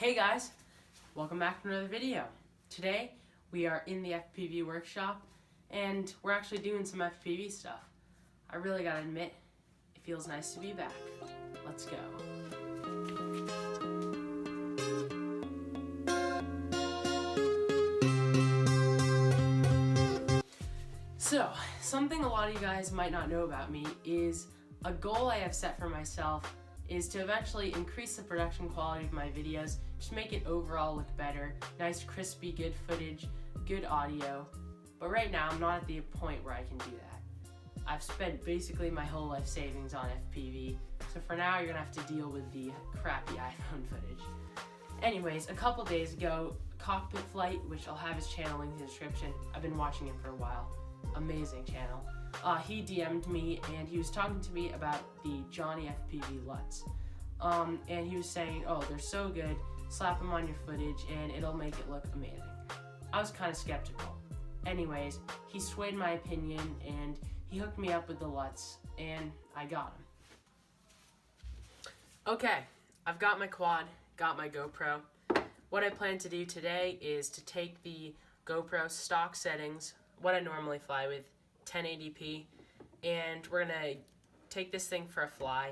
Hey guys, welcome back to another video. Today we are in the FPV workshop and we're actually doing some FPV stuff. I really gotta admit, it feels nice to be back. Let's go. So, something a lot of you guys might not know about me is a goal I have set for myself is to eventually increase the production quality of my videos, just make it overall look better, nice crispy, good footage, good audio. But right now I'm not at the point where I can do that. I've spent basically my whole life savings on FPV, so for now you're gonna have to deal with the crappy iPhone footage. Anyways, a couple days ago, Cockpit Flight, which I'll have his channel linked in the description, I've been watching him for a while, amazing channel. He DM'd me and he was talking to me about the DJI FPV LUTS. And he was saying, oh, they're so good, slap them on your footage and it'll make it look amazing. I was kind of skeptical. Anyways, he swayed my opinion and he hooked me up with the LUTS and I got him. Okay, I've got my quad, got my GoPro. What I plan to do today is to take the GoPro stock settings, what I normally fly with, 1080p, and we're gonna take this thing for a fly,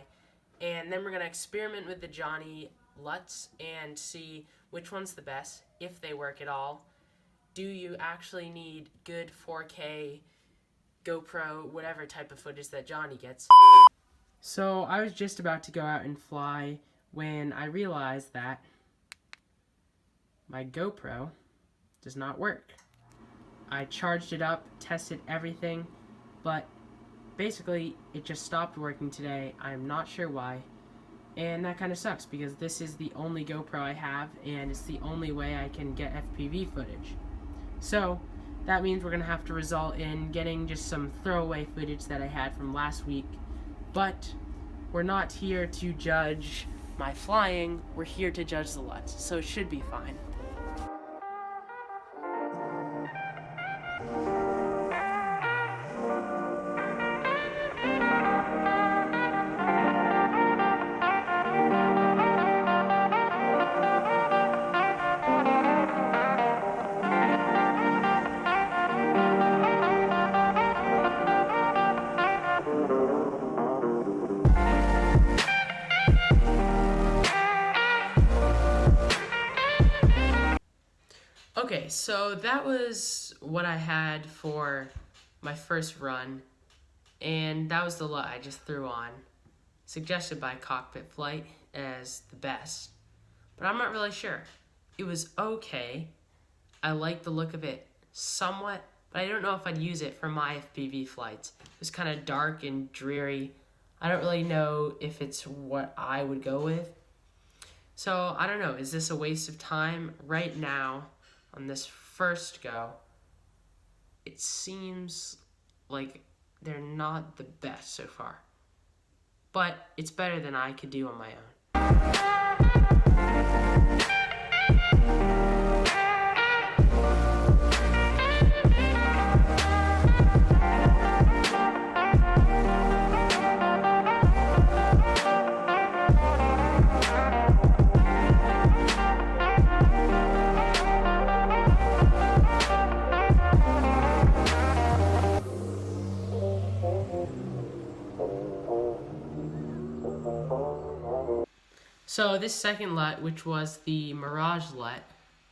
and then we're gonna experiment with the DJI LUTS and see which one's the best, if they work at all. Do you actually need good 4K GoPro, whatever type of footage that Johnny gets? So I was just about to go out and fly when I realized that my GoPro does not work. I charged it up, tested everything, but basically it just stopped working today. I'm not sure why, and that kind of sucks because this is the only GoPro I have and it's the only way I can get FPV footage. So that means we're gonna have to result in getting just some throwaway footage that I had from last week, but we're not here to judge my flying, we're here to judge the LUTS, so it should be fine. Okay, so that was what I had for my first run, and that was the LUT I just threw on, suggested by Cockpit Flight as the best, but I'm not really sure. It was okay, I like the look of it somewhat, but I don't know if I'd use it for my FPV flights. It was kind of dark and dreary. I don't really know if it's what I would go with. So, I don't know, is this a waste of time? Right now, on this first go, it seems like they're not the best so far. But it's better than I could do on my own. So this second LUT, which was the Mirage LUT,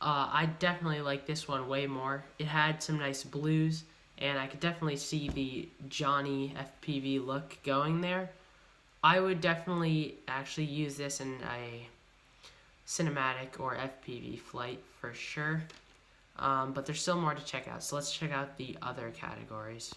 I definitely like this one way more. It had some nice blues, and I could definitely see the Johnny FPV look going there. I would definitely actually use this in a cinematic or FPV flight for sure, but there's still more to check out. So let's check out the other categories.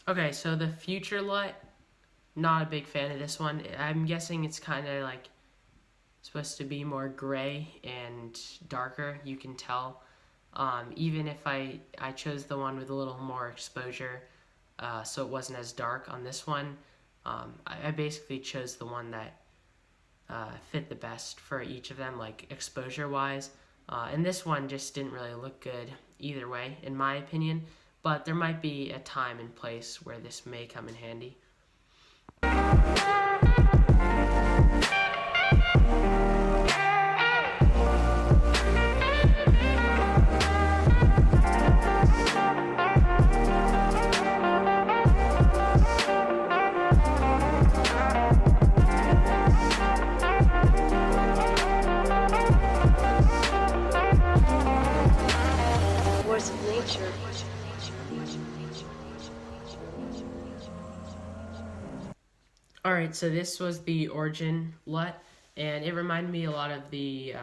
Okay, so the Future LUT, not a big fan of this one. I'm guessing it's kind of like supposed to be more gray and darker. You can tell. Even if I chose the one with a little more exposure, so it wasn't as dark on this one, I basically chose the one that fit the best for each of them, like exposure-wise. And this one just didn't really look good either way, in my opinion. But there might be a time and place where this may come in handy. Force of nature. Alright, so this was the Origin LUT, and it reminded me a lot of the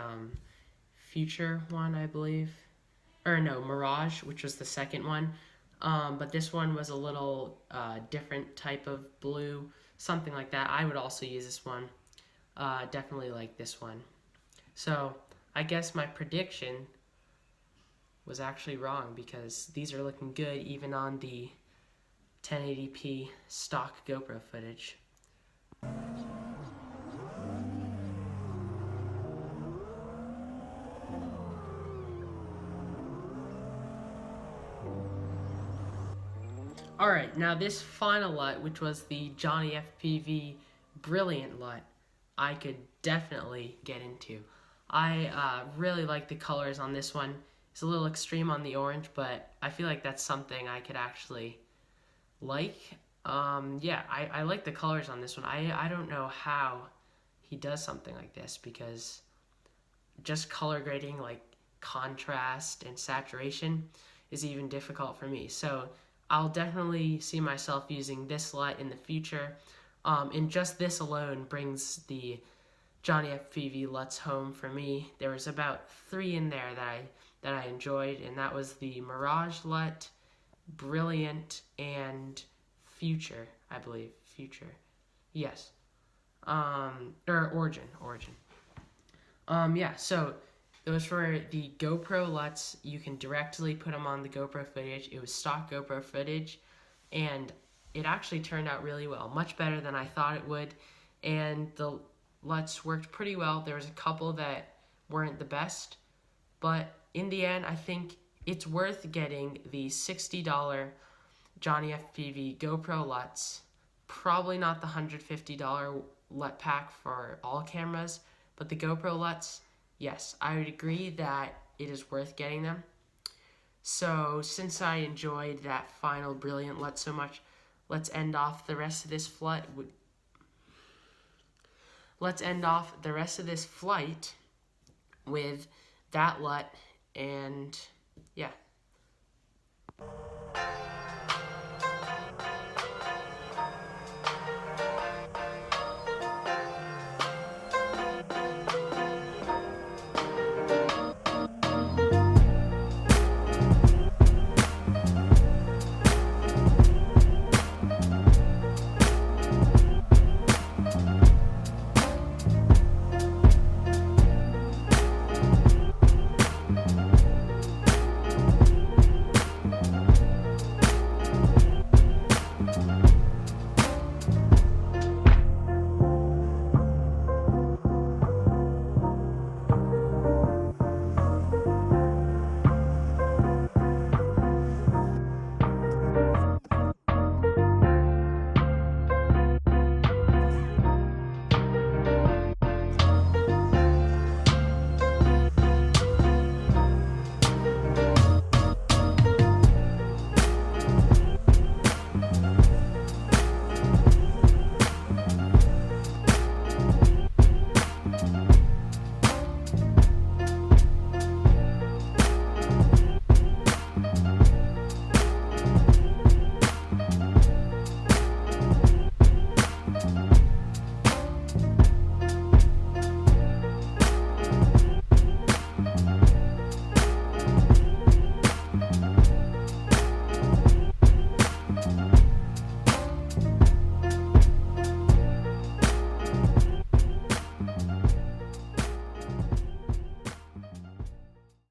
Future one, I believe. Or no, Mirage, which was the second one. But this one was a little different type of blue, something like that. I would also use this one. Definitely like this one. So I guess my prediction was actually wrong, because these are looking good even on the 1080p stock GoPro footage. Alright, now this final LUT, which was the DJI FPV Brilliant LUT, I could definitely get into. I really like the colors on this one. It's a little extreme on the orange, but I feel like that's something I could actually like. Yeah, I like the colors on this one. I don't know how he does something like this, because just color grading, like contrast and saturation, is even difficult for me. So I'll definitely see myself using this LUT in the future. And just this alone brings the DJI FPV LUTs home for me. There was about 3 in there that I enjoyed, and that was the Mirage LUT, Brilliant, and Future, I believe. Future. Yes. Or Origin. Yeah, so those for the GoPro LUTs. You can directly put them on the GoPro footage. It was stock GoPro footage, and it actually turned out really well. Much better than I thought it would, and the LUTs worked pretty well. There was a couple that weren't the best, but in the end, I think it's worth getting the $60 DJI FPV GoPro LUTs. Probably not the $150 LUT pack for all cameras, but the GoPro LUTs, yes, I would agree that it is worth getting them. So since I enjoyed that final Brilliant LUT so much, let's end off the rest of this flight. Let's end off the rest of this flight with that LUT, and yeah.